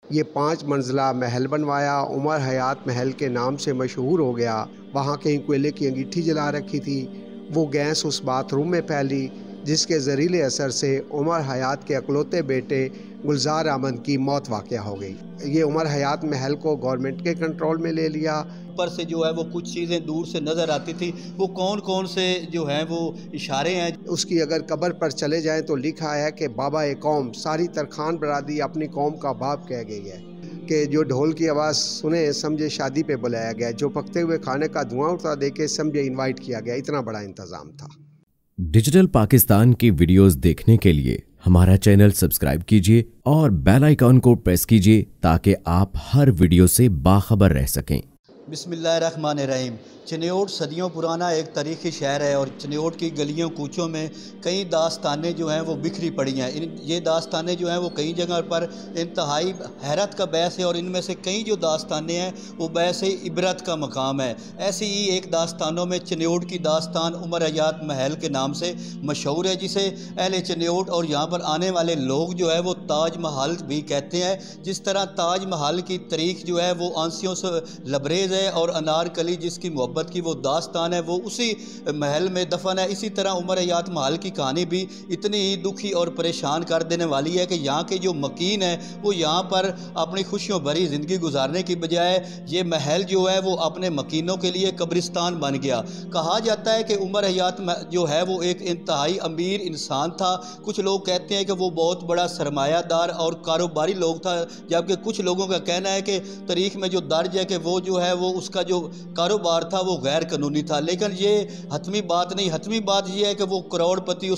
یہ 5 منزلہ محل بنوایا، عمر حیات محل کے نام سے مشہور ہو گیا۔ وہاں کہیں کوئلے کی انگیٹھی جلا رکھی تھی، وہ گیس اس باتھ روم میں پھیلی جس کے زریلے اثر سے عمر حیات کے اکلوتے بیٹے گلزار احمد کی موت واقع ہو گئی۔ یہ عمر حیات محل کو گورنمنٹ کے کنٹرول میں لے لیا۔ اوپر سے جو ہے وہ کچھ چیزیں دور سے نظر آتی تھی، وہ کون کون سے جو ہیں وہ اشارے ہیں۔ اس کی اگر قبر پر چلے جائیں تو لکھا ہے کہ بابا قوم، ساری ترخان برادری اپنی قوم کا باپ کہہ گئی ہے، کہ جو ڈھول کی آواز سنے سمجھے شادی پہ بلایا گیا، جو پکتے ہوئے کھانے کا دھواں اٹھتا دیکھے سمجھے انوائٹ کیا گیا۔ اتنا بڑا انتظام تھا۔ ڈیجیٹل پاکستان کی ویڈیوز دیکھنے کے لیے ہمارا چینل سبسکرائب کیجیے اور بیل آئیکن کو پریس کیجیے تاکہ آپ ہر ویڈیو سے باخبر رہ سکیں۔ بسم اللہ الرحمن الرحیم۔ چنیوٹ صدیوں پرانا ایک تاریخی شہر ہے اور چنیوٹ کی گلیوں کوچوں میں کئی داستانیں جو ہیں وہ بکھری پڑی ہیں۔ یہ داستانیں جو ہیں وہ کئی جگہ پر انتہائی حیرت کا باعث ہے اور ان میں سے کئی جو داستانیں ہیں وہ باعث عبرت کا مقام ہے۔ ایسی ہی ایک داستانوں میں چنیوٹ کی داستان عمر حیات محل کے نام سے مشہور ہے، جسے اہل چنیوٹ اور یہاں پر آنے والے لوگ جو ہے وہ تاج محل بھی کہتے ہیں۔ جس طرح تاج محل کی تاریخ جو ہے وہ آنسیوں سے لبریز ہے اور انارکلی جس کی محبت کی وہ داستان ہے وہ اسی محل میں دفن ہے، اسی طرح عمر حیات محل کی کہانی بھی اتنی ہی دکھی اور پریشان کر دینے والی ہے کہ یہاں کے جو مکین ہیں وہ یہاں پر اپنی خوشیوں بھری زندگی گزارنے کی بجائے یہ محل جو ہے وہ اپنے مکینوں کے لیے قبرستان بن گیا۔ کہا جاتا ہے کہ عمر حیات جو ہے وہ ایک انتہائی امیر انسان تھا۔ کچھ لوگ کہتے ہیں کہ وہ بہت بڑا سرمایہ دار اور کاروباری لوگ تھا، جبکہ کچھ لوگوں کا کہنا ہے کہ تاریخ میں جو درج ہے کہ وہ جو ہے وہ اس کا جو کاروبار تھا وہ غیر قانونی تھا، لیکن یہ حتمی بات نہیں۔ حتمی بات یہ ہے کہ وہ کروڑ پتی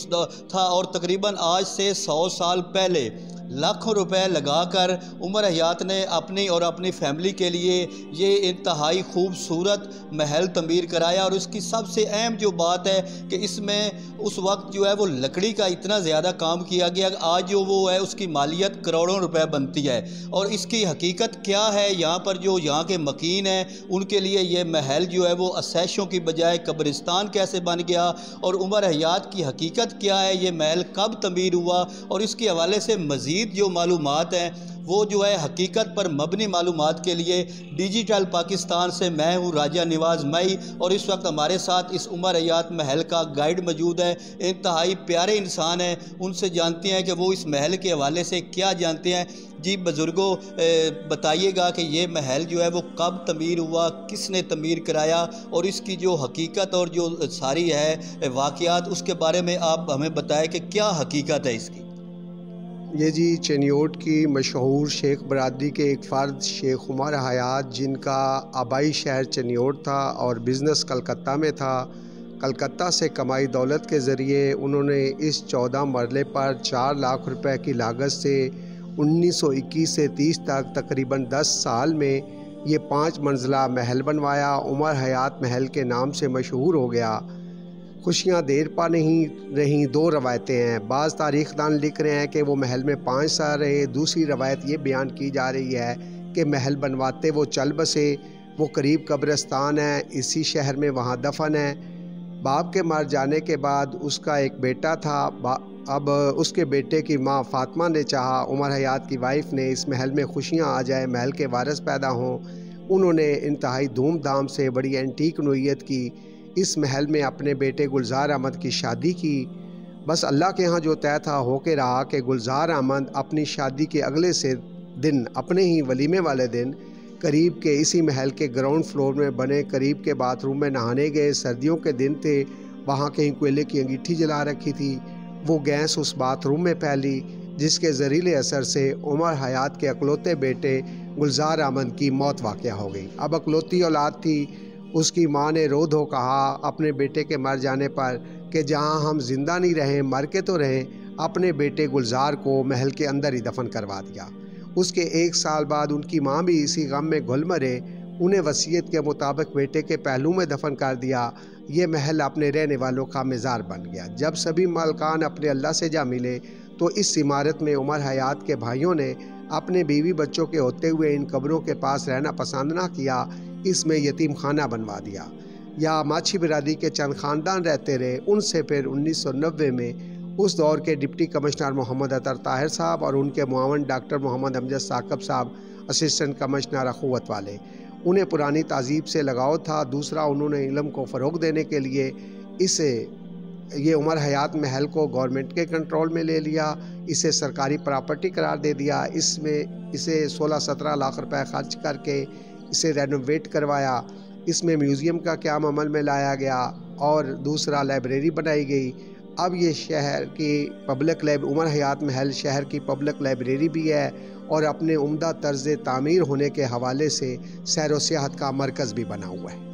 تھا اور تقریباً آج سے 100 سال پہلے لاکھوں روپے لگا کر عمر حیات نے اپنی اور اپنی فیملی کے لیے یہ انتہائی خوبصورت محل تعمیر کرایا، اور اس کی سب سے اہم جو بات ہے کہ اس میں اس وقت جو ہے وہ لکڑی کا اتنا زیادہ کام کیا گیا کہ آج جو وہ ہے اس کی مالیت کروڑوں روپے بنتی ہے۔ اور اس کی حقیقت کیا ہے، یہاں پر جو یہاں کے مکین ہیں ان کے لیے یہ محل جو ہے وہ عشائشوں کی بجائے قبرستان کیسے بن گیا، اور عمر حیات کی حقیقت کیا ہے، یہ محل کب تعمیر ہوا، اور اس کے حوالے سے مزید جو معلومات ہیں وہ جو ہے حقیقت پر مبنی معلومات کے لیے ڈیجیٹل پاکستان سے میں ہوں راجہ نواز مئی، اور اس وقت ہمارے ساتھ اس عمر حیات محل کا گائیڈ موجود ہے۔ انتہائی پیارے انسان ہیں، ان سے جانتے ہیں کہ وہ اس محل کے حوالے سے کیا جانتے ہیں۔ جی بزرگوں، بتائیے گا کہ یہ محل جو ہے وہ کب تعمیر ہوا، کس نے تعمیر کرایا، اور اس کی جو حقیقت اور جو ساری ہے واقعات اس کے بارے میں آپ ہمیں بتائیں کہ کیا حقیقت ہے اس کی۔ یہ جی چنیوٹ کی مشہور شیخ برادری کے ایک فرد شیخ عمر حیات، جن کا آبائی شہر چنیوٹ تھا اور بزنس کلکتہ میں تھا۔ کلکتہ سے کمائی دولت کے ذریعے انہوں نے اس 14 مرلے پر 4 لاکھ روپے کی لاگت سے 1921 سے 30 تک تقریباً 10 سال میں یہ 5 منزلہ محل بنوایا۔ عمر حیات محل کے نام سے مشہور ہو گیا۔ خوشیاں دیر پا نہیں رہیں، 2 روایتیں ہیں۔ بعض تاریخ دان لکھ رہے ہیں کہ وہ محل میں 5 سال رہے، دوسری روایت یہ بیان کی جا رہی ہے کہ محل بنواتے وہ چل بسے، وہ قریب قبرستان ہے، اسی شہر میں وہاں دفن ہے۔ باپ کے مر جانے کے بعد اس کا ایک بیٹا تھا، اب اس کے بیٹے کی ماں فاطمہ نے چاہا عمر حیات کی وائف نے اس محل میں خوشیاں آ جائیں، محل کے وارث پیدا ہوں۔ انہوں نے انتہائی دھوم دھام سے بڑی اینٹیک نوعیت کی اس محل میں اپنے بیٹے گلزار احمد کی شادی کی۔ بس اللہ کے ہاں جو طے تھا ہو کے رہا کہ گلزار احمد اپنی شادی کے اگلے سے دن، اپنے ہی ولیمے والے دن، قریب کے اسی محل کے گراؤنڈ فلور میں بنے قریب کے باتھ روم میں نہانے گئے۔ سردیوں کے دن تھے، وہاں کہیں کوئلے کی انگیٹھی جلا رکھی تھی، وہ گیس اس باتھ روم میں پھیلی جس کے زریلے اثر سے عمر حیات کے اکلوتے بیٹے گلزار احمد کی موت واقع ہو گئی۔ اب اکلوتی اولاد تھی، اس کی ماں نے رو دھو کہا اپنے بیٹے کے مر جانے پر کہ جہاں ہم زندہ نہیں رہیں مر کے تو رہیں، اپنے بیٹے گلزار کو محل کے اندر ہی دفن کروا دیا۔ اس کے 1 سال بعد ان کی ماں بھی اسی غم میں گھل مرے، انہیں وصیت کے مطابق بیٹے کے پہلو میں دفن کر دیا۔ یہ محل اپنے رہنے والوں کا مزار بن گیا۔ جب سبھی مالکان اپنے اللہ سے جا ملے تو اس عمارت میں عمر حیات کے بھائیوں نے اپنے بیوی بچوں کے ہوتے ہوئے ان قبروں کے پاس رہنا پسند نہ کیا، اس میں یتیم خانہ بنوا دیا۔ یا ماچھی برادری کے چند خاندان رہتے رہے، ان سے پھر 1990 میں उस दौर के डिप्टी कमिश्नर मोहम्मद अतर ताहिर साहब और उनके मुआवन डॉक्टर मोहम्मद अमजद साकब साहब, असिस्टेंट कमिश्नर अखुवत वाले। उन्हें पुरानी तहज़ीब से लगाव था। दूसरा, उन्होंने इल्म को फ़रोग़ देने के लिए ये उमर हयात महल को गवर्नमेंट के कंट्रोल में ले लिया, इसे सरकारी प्रॉपर्टी करार दे दिया। इसे 16-17 लाख रुपए खर्च करके इसे रेनोवेट करवाया। इसमें म्यूज़ियम का क़याम अमल में लाया गया और दूसरा लाइब्रेरी बनाई गई। अब ये शहर की पब्लिक उमर हयात महल शहर की पब्लिक लाइब्रेरी भी है और अपने उम्दा तर्ज़ तामीर होने के हवाले से सैर व सियाहत का मरकज़ भी बना हुआ है।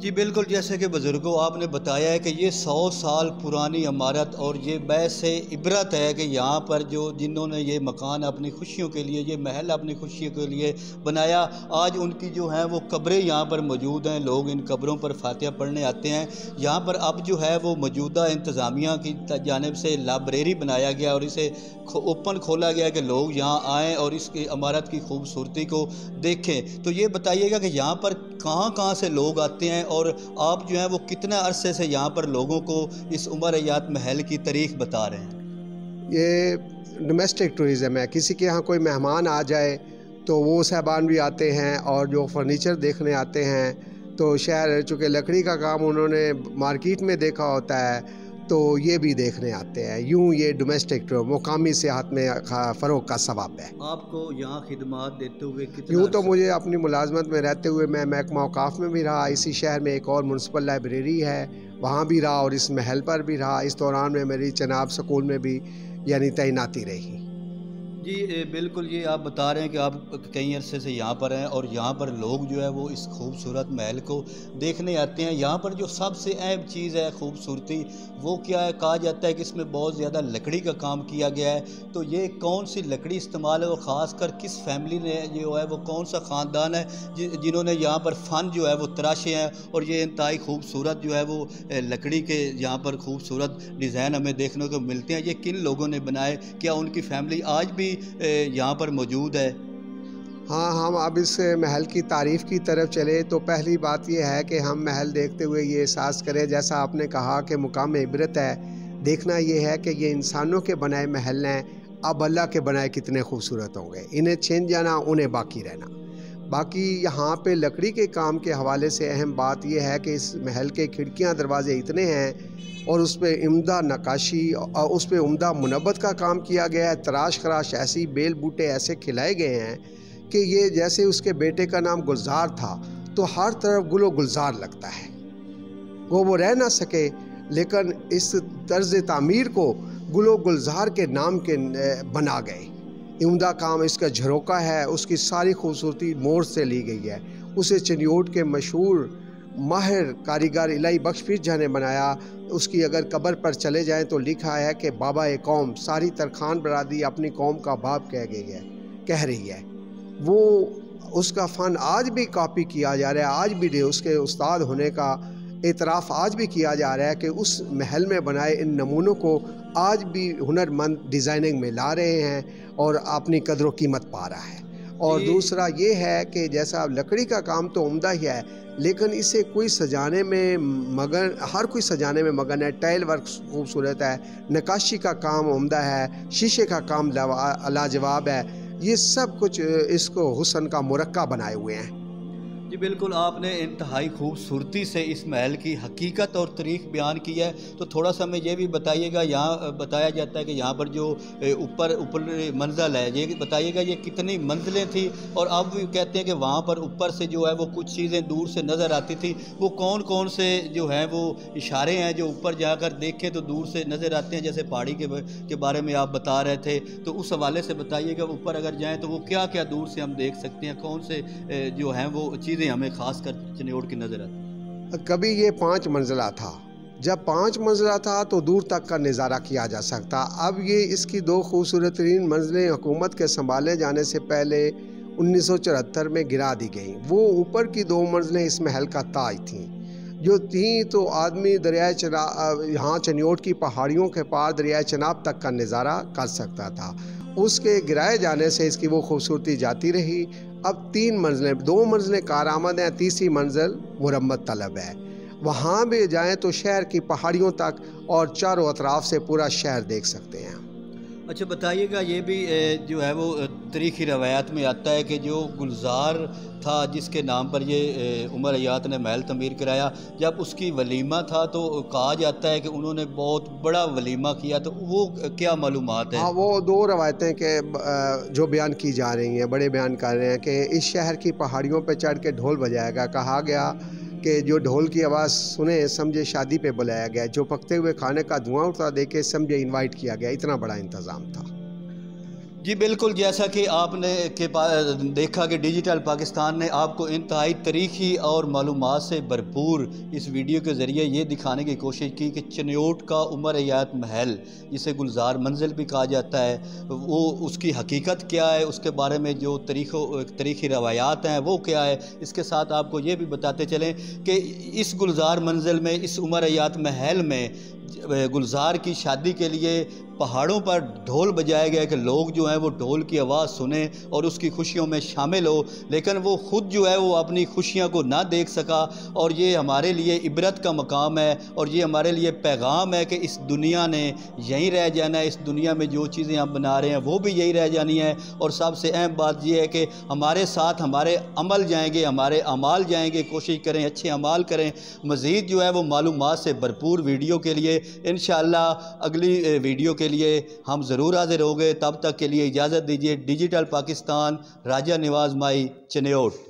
जी बिल्कुल, जैसे कि बुज़ुर्गों आपने बताया है कि ये 100 साल पुरानी इमारत और ये बैस इबरत है कि यहाँ पर जिन्होंने ये मकान अपनी खुशियों के लिए, ये महल अपनी खुशियों के लिए बनाया, आज उनकी जो है वो कब्रें यहाँ पर मौजूद हैं। लोग इन कब्रों पर फातिहा पढ़ने आते हैं। यहाँ पर अब जो है वो मौजूदा इंतज़ामिया की जानिब से लाइब्रेरी बनाया गया और इसे ओपन खोला गया कि लोग यहाँ आएँ और इस इमारत की खूबसूरती को देखें। तो ये बताइएगा कि यहाँ पर कहाँ से लोग आते हैं और आप जो है वो कितने अरसे से यहाँ पर लोगों को इस उमर हयात महल की तारीख बता रहे हैं? ये डोमेस्टिक टूरिज़म है। किसी के यहाँ कोई मेहमान आ जाए तो वो साहबान भी आते हैं और जो फर्नीचर देखने आते हैं। तो शहर चूँकि लकड़ी का काम उन्होंने मार्केट में देखा होता है तो ये भी देखने आते हैं। यूँ ये डोमेस्टिक टूर मुकामी सियाहत में फ़रोग़ का सबब है। आपको यहाँ खिदमत देते हुए कितना? यूँ तो मुझे अपनी मुलाजमत में रहते हुए मैं महकमा औक़ाफ़ में भी रहा। इसी शहर में एक और म्यूनसिपल लाइब्रेरी है, वहाँ भी रहा और इस महल पर भी रहा। इस दौरान में मेरी चनाब स्कूल में भी यानी तैनाती रही। जी बिल्कुल, ये आप बता रहे हैं कि आप कई अरसे से यहाँ पर हैं और यहाँ पर लोग जो है वो इस खूबसूरत महल को देखने आते हैं। यहाँ पर जो सबसे अहम चीज़ है खूबसूरती, वो क्या है? कहा जाता है कि इसमें बहुत ज़्यादा लकड़ी का काम किया गया है। तो ये कौन सी लकड़ी इस्तेमाल है और ख़ास कर किस फैमिली ने जो है वो कौन सा ख़ानदान है जिन्होंने यहाँ पर फ़न जो है वो तराशे हैं और ये इंतहाई खूबसूरत जो है वो लकड़ी के यहाँ पर खूबसूरत डिज़ाइन हमें देखने को मिलते हैं। ये किन लोगों ने बनाए? क्या उनकी फैमिली आज भी यहाँ पर मौजूद है? हाँ, हम अब इस महल की तारीफ़ की तरफ चले तो पहली बात यह है कि हम महल देखते हुए ये एहसास करें, जैसा आपने कहा कि मुकाम इबरत है। देखना ये है कि ये इंसानों के बनाए महल हैं, अब अल्लाह के बनाए कितने खूबसूरत होंगे। इन्हें छीन जाना, उन्हें बाकी रहना। बाकी यहाँ पे लकड़ी के काम के हवाले से अहम बात यह है कि इस महल के खिड़कियाँ दरवाज़े इतने हैं और उस पर उम्दा नक्काशी और उस पर उम्दा मुनब्बत का काम किया गया है। तराश खराश ऐसी बेल बूटे ऐसे खिलाए गए हैं कि ये जैसे उसके बेटे का नाम गुलजार था तो हर तरफ गुलो गुलजार लगता है। वो रह ना सके, लेकिन इस तर्ज तामीर को गुलो गुलजार के नाम के बना गए। उम्दा काम इसका झरोका है, उसकी सारी खूबसूरती मोर से ली गई है। उसे चनियोट के मशहूर माहिर कारीगर इलाही बख्श पीर जहाँ ने बनाया। उसकी अगर कब्र पर चले जाएं तो लिखा है कि बाबा ए कौम, सारी तरखान बरादरी अपनी कौम का बाप कह रही है। वो उसका फ़न आज भी कॉपी किया जा रहा है, आज भी उसके उस्ताद होने का एतराफ़ आज भी किया जा रहा है कि उस महल में बनाए इन नमूनों को आज भी हुनरमंद डिज़ाइनिंग में ला रहे हैं और अपनी कदर व कीमत पा रहा है। और दूसरा ये है कि जैसा लकड़ी का काम तो उम्दा ही है, लेकिन इसे कोई सजाने में मगन, हर कोई सजाने में मगन है। टाइल वर्क खूबसूरत है, नक्काशी का काम उम्दा है, शीशे का काम लाजवाब है। ये सब कुछ इसको हुस्न का मुरक्का बनाए हुए हैं। जी बिल्कुल, आपने इंतहाई खूबसूरती से इस महल की हकीकत और तारीख बयान की है। तो थोड़ा सा हमें ये भी बताइएगा, यहाँ बताया जाता है कि यहाँ पर जो ऊपर मंजिल है, ये बताइएगा ये कितनी मंजिलें थी? और अब भी कहते हैं कि वहाँ पर ऊपर से जो है वो कुछ चीज़ें दूर से नज़र आती थी। वो कौन कौन से जो हैं वो इशारे हैं जो ऊपर जाकर देखें तो दूर से नज़र आते हैं? जैसे पहाड़ी के बारे में आप बता रहे थे, तो उस हवाले से बताइएगा। ऊपर अगर जाएँ तो वो क्या क्या दूर से हम देख सकते हैं? कौन से जो हैं वो चीज़ हमें खास कर चनियोट की नजर आती? कभी ये 5 मंजिला था, जब 5 मंजिला था तो दूर तक का नज़ारा किया जा सकता। अब ये इसकी 2 खूबसूरत तरीन मंजिलें हुकूमत के संभाले जाने से पहले 1974 में गिरा दी गई। वो ऊपर की 2 मंजिलें इस महल का ताज थीं, जो थीं तो आदमी दरियाए चनाब, यहाँ चनियोट की पहाड़ियों के पार दरियाए चनाब तक का नज़ारा कर सकता था। उसके गिराए जाने से इसकी वो खूबसूरती जाती रही। अब 3 मंजिलें, 2 मंजिलें कारआमद हैं, तीसरी मंजिल मुरम्मत तलब है। वहाँ भी जाएं तो शहर की पहाड़ियों तक और चारों अतराफ से पूरा शहर देख सकते हैं। अच्छा बताइएगा, ये भी जो है वो तारीख़ी रवायात में आता है कि जो गुलजार था जिसके नाम पर ये उमर हयात ने महल तमीर कराया, जब उसकी वलीमा था तो कहा जाता है कि उन्होंने बहुत बड़ा वलीमा किया, तो वो क्या मालूमात है? हाँ, वो दो रवायतें के जो बयान की जा रही हैं, बड़े बयान कर रहे हैं कि इस शहर की पहाड़ियों पर चढ़ के ढोल बजाएगा। कहा गया कि जो ढोल की आवाज़ सुने समझे शादी पे बुलाया गया, जो पकते हुए खाने का धुआं उठता देखे समझे इनवाइट किया गया। इतना बड़ा इंतज़ाम था। जी बिल्कुल, जैसा कि आपने देखा कि डिजिटल पाकिस्तान ने आपको इंतहाई तारीख़ी और मालूमात से भरपूर इस वीडियो के ज़रिए ये दिखाने की कोशिश की कि चिन्योट का उमर हयात महल, जिसे गुलजार मंजिल भी कहा जाता है, वो उसकी हकीकत क्या है, उसके बारे में जो तारीख़ी रवायात हैं वो क्या है। इसके साथ आपको ये भी बताते चलें कि इस गुलजार मंजिल में, इस उमर हयात महल में गुलजार की शादी के लिए पहाड़ों पर ढोल बजाया गया कि लोग जो हैं वो ढोल की आवाज़ सुने और उसकी खुशियों में शामिल हो, लेकिन वो ख़ुद जो है वो अपनी खुशियां को ना देख सका। और ये हमारे लिए इबरत का मकाम है और ये हमारे लिए पैगाम है कि इस दुनिया ने यहीं रह जाना है, इस दुनिया में जो चीज़ें हम बना रहे हैं वो भी यही रह जानी है। और सबसे अहम बात ये है कि हमारे साथ हमारे अमल जाएंगे, हमारे अमाल जाएंगे। कोशिश करें, अच्छे अमाल करें। मज़ीद जो है वो मालूमात से भरपूर वीडियो के लिए इंशाअल्लाह अगली वीडियो के लिए हम ज़रूर हाज़िर होंगे। तब तक के लिए इजाज़त दीजिए। डिजिटल पाकिस्तान, राजा निवाज़ माई, चिन्योट।